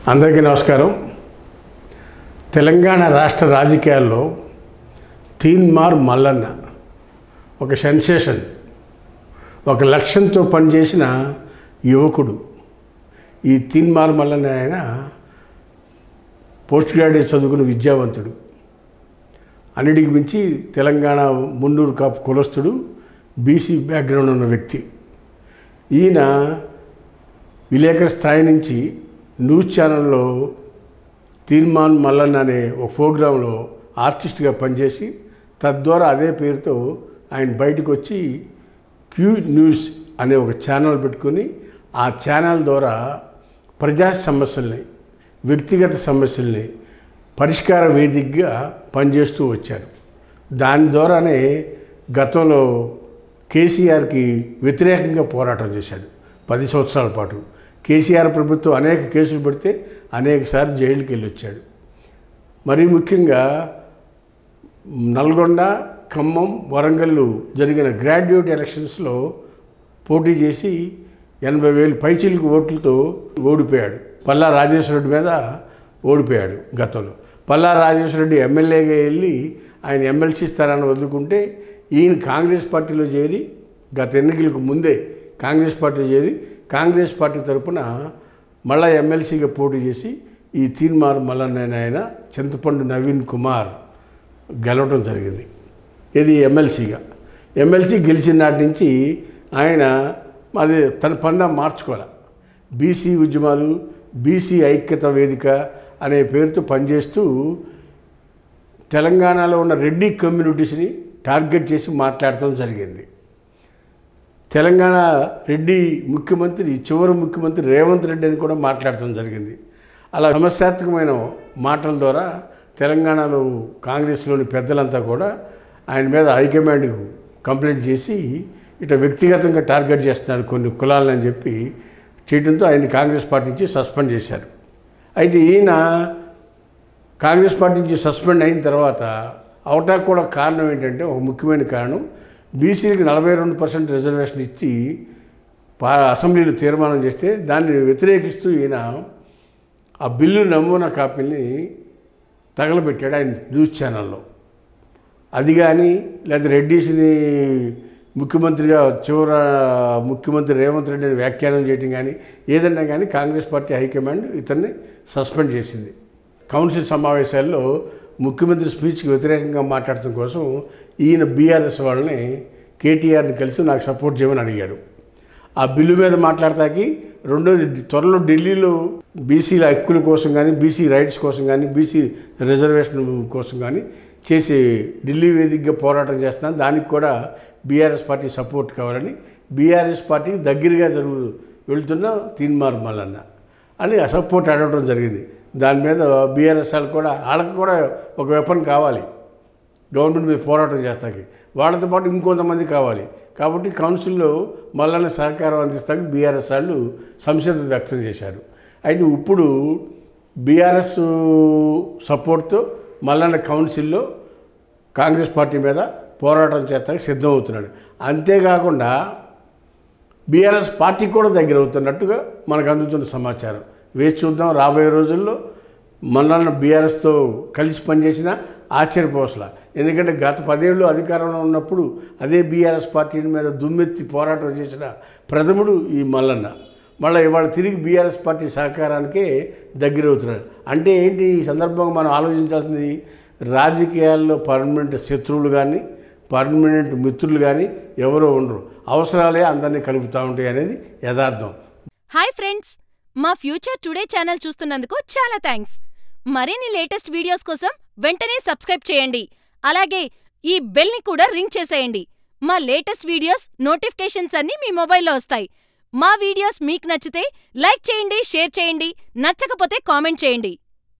అందరికీ నమస్కారం. తెలంగాణ రాష్ట్ర రాజకీయాల్లో తీన్మార్ మల్లన్న ఒక సెన్సేషన్, ఒక లక్ష్యంతో పనిచేసిన యువకుడు. ఈ తీన్మార్ మల్లన్న ఆయన పోస్ట్ గ్రాడ్యుయేట్ చదువుకున్న విద్యావంతుడు, అన్నిటికి మించి తెలంగాణ మున్నూరు కాపు కులస్తుడు, బీసీ బ్యాక్గ్రౌండ్ ఉన్న వ్యక్తి. ఈయన విలేకరు స్థాయి నుంచి న్యూస్ ఛానల్లో తీన్మార్ మల్లన్న అనే ఒక ప్రోగ్రాంలో ఆర్టిస్ట్గా పనిచేసి తద్వారా అదే పేరుతో ఆయన బయటకు వచ్చి క్యూ న్యూస్ అనే ఒక ఛానల్ పెట్టుకొని ఆ ఛానల్ ద్వారా ప్రజా సమస్యల్ని, వ్యక్తిగత సమస్యల్ని పరిష్కార వేదికగా పనిచేస్తూ వచ్చారు. దాని ద్వారానే గతంలో కేసీఆర్కి వ్యతిరేకంగా పోరాటం చేశాడు 10 సంవత్సరాల పాటు. కేసీఆర్ ప్రభుత్వం అనేక కేసులు పెడితే అనేకసార్లు జైలుకి వెళ్ళి వచ్చాడు. మరీ ముఖ్యంగా నల్గొండ, ఖమ్మం, వరంగల్ జరిగిన గ్రాడ్యుయేట్ ఎలక్షన్స్లో పోటీ చేసి 80,000 పైచిలకు ఓట్లతో ఓడిపోయాడు. పల్లా రాజేశ్వరరెడ్డి మీద ఓడిపోయాడు. గతంలో పల్లా రాజేశ్వరరెడ్డి ఎమ్మెల్యేగా వెళ్ళి ఆయన ఎమ్మెల్సీ స్థానాన్ని వదులుకుంటే ఈయన కాంగ్రెస్ పార్టీలో చేరి గత ఎన్నికలకు ముందే కాంగ్రెస్ పార్టీలో చేరి కాంగ్రెస్ పార్టీ తరఫున మళ్ళా ఎమ్మెల్సీగా పోటీ చేసి ఈ తీన్మార్ మల్లన్న ఆయన చింతపండు నవీన్ కుమార్ గెలవడం జరిగింది. ఇది ఎమ్మెల్సీ గెలిచిన నాటి నుంచి ఆయన అది తన పందా మార్చుకోవాలి. బీసీ ఉద్యమాలు, బీసీ ఐక్యత వేదిక అనే పేరుతో పనిచేస్తూ తెలంగాణలో ఉన్న రెడ్డి కమ్యూనిటీస్ని టార్గెట్ చేసి మాట్లాడటం జరిగింది. తెలంగాణ రెడ్డి ముఖ్యమంత్రి, చివరి ముఖ్యమంత్రి రేవంత్ రెడ్డి అని కూడా మాట్లాడటం జరిగింది. అలా సమస్యాత్మకమైన మాటల ద్వారా తెలంగాణలో కాంగ్రెస్లోని పెద్దలంతా కూడా ఆయన మీద హైకమాండ్కు కంప్లైంట్ చేసి ఇట్లా వ్యక్తిగతంగా టార్గెట్ చేస్తున్నారు కొన్ని కులాలని చెప్పి చేయడంతో ఆయన కాంగ్రెస్ పార్టీ నుంచి సస్పెండ్ చేశారు. అయితే ఈయన కాంగ్రెస్ పార్టీ నుంచి సస్పెండ్ అయిన తర్వాత అవటానికి కూడా కారణం ఏంటంటే, ఒక ముఖ్యమైన కారణం, బీసీలకు 42% రిజర్వేషన్ ఇచ్చి అసెంబ్లీలో తీర్మానం చేస్తే దాన్ని వ్యతిరేకిస్తూ ఈయన ఆ బిల్లు నమూనా కాపీని తగలబెట్టాడు ఆయన న్యూస్ ఛానల్లో. అది కానీ లేదా రెడ్డిస్ని ముఖ్యమంత్రిగా ముఖ్యమంత్రి రేవంత్ రెడ్డిని వ్యాఖ్యానం చేయడం కానీ ఏదన్నా కానీ కాంగ్రెస్ పార్టీ హైకమాండ్ ఇతన్ని సస్పెండ్ చేసింది. కౌన్సిల్ సమావేశాల్లో ముఖ్యమంత్రి స్పీచ్కి వ్యతిరేకంగా మాట్లాడటం కోసం ఈయన బీఆర్ఎస్ వాళ్ళని కేటీఆర్ని కలిసి నాకు సపోర్ట్ చేయమని అడిగాడు. ఆ బిల్లు మీద మాట్లాడతాకి రెండోది త్వరలో ఢిల్లీలో బీసీల హక్కుల కోసం కానీ, బీసీ రైట్స్ కోసం కానీ, బీసీ రిజర్వేషన్ కోసం కానీ చేసి ఢిల్లీ వేదికగా పోరాటం చేస్తున్నాను, దానికి కూడా బీఆర్ఎస్ పార్టీ సపోర్ట్ కావాలని బీఆర్ఎస్ పార్టీకి దగ్గరగా వెళ్తున్న తీన్మార్ మల్లన్న అని సపోర్ట్ అడగడం జరిగింది. దాని మీద బీఆర్ఎస్ వాళ్ళకి కూడా ఒక వెపన్ కావాలి గవర్నమెంట్ మీద పోరాటం చేస్తాకి, వాళ్ళతో పాటు ఇంకొంతమంది కావాలి. కాబట్టి కౌన్సిల్లో మల్లన్న సహకారం అందిస్తాకి బీఆర్ఎస్ వాళ్ళు సంసిద్ధత వ్యక్తం చేశారు. అయితే ఇప్పుడు బీఆర్ఎస్ సపోర్ట్తో మల్లన్న కౌన్సిల్లో కాంగ్రెస్ పార్టీ మీద పోరాటం చేస్తాకి సిద్ధమవుతున్నాడు. అంతేకాకుండా బీఆర్ఎస్ పార్టీ కూడా దగ్గర అవుతున్నట్టుగా మనకు అందుతున్న సమాచారం. వేచి చూద్దాం, రాబోయే రోజుల్లో మల్లన్న బీఆర్ఎస్తో కలిసి పనిచేసిన ఆశ్చర్యపోసలా. ఎందుకంటే గత 10 ఏళ్ళు అధికారంలో ఉన్నప్పుడు అదే బీఆర్ఎస్ పార్టీ మీద దుమ్మెత్తి పోరాటం చేసిన ప్రథముడు ఈ మల్లన్న. మళ్ళీ ఇవాళ తిరిగి బీఆర్ఎస్ పార్టీ సహకారానికే దగ్గర అవుతున్నాడు. అంటే ఏంటి, ఈ సందర్భంగా మనం ఆలోచించాల్సింది, రాజకీయాల్లో పర్మనెంట్ శత్రువులు కానీ పర్మనెంట్ మిత్రులు కానీ ఎవరో ఉండరు, అవసరాలే అందరినీ కలుపుతూ ఉంటాయి అనేది యథార్థం. హాయ్ ఫ్రెండ్స్, మా ఫ్యూచర్ టుడే ఛానల్ చూస్తున్నందుకు చాలా థ్యాంక్స్. మరిన్ని లేటెస్ట్ వీడియోస్ కోసం వెంటనే సబ్స్క్రైబ్ చేయండి. అలాగే ఈ బెల్ ని కూడా రింగ్ చేసేయండి. మా లేటెస్ట్ వీడియోస్ నోటిఫికేషన్స్ అన్నీ మీ మొబైల్లో వస్తాయి. మా వీడియోస్ మీకు నచ్చితే లైక్ చేయండి, షేర్ చేయండి, నచ్చకపోతే కామెంట్ చేయండి.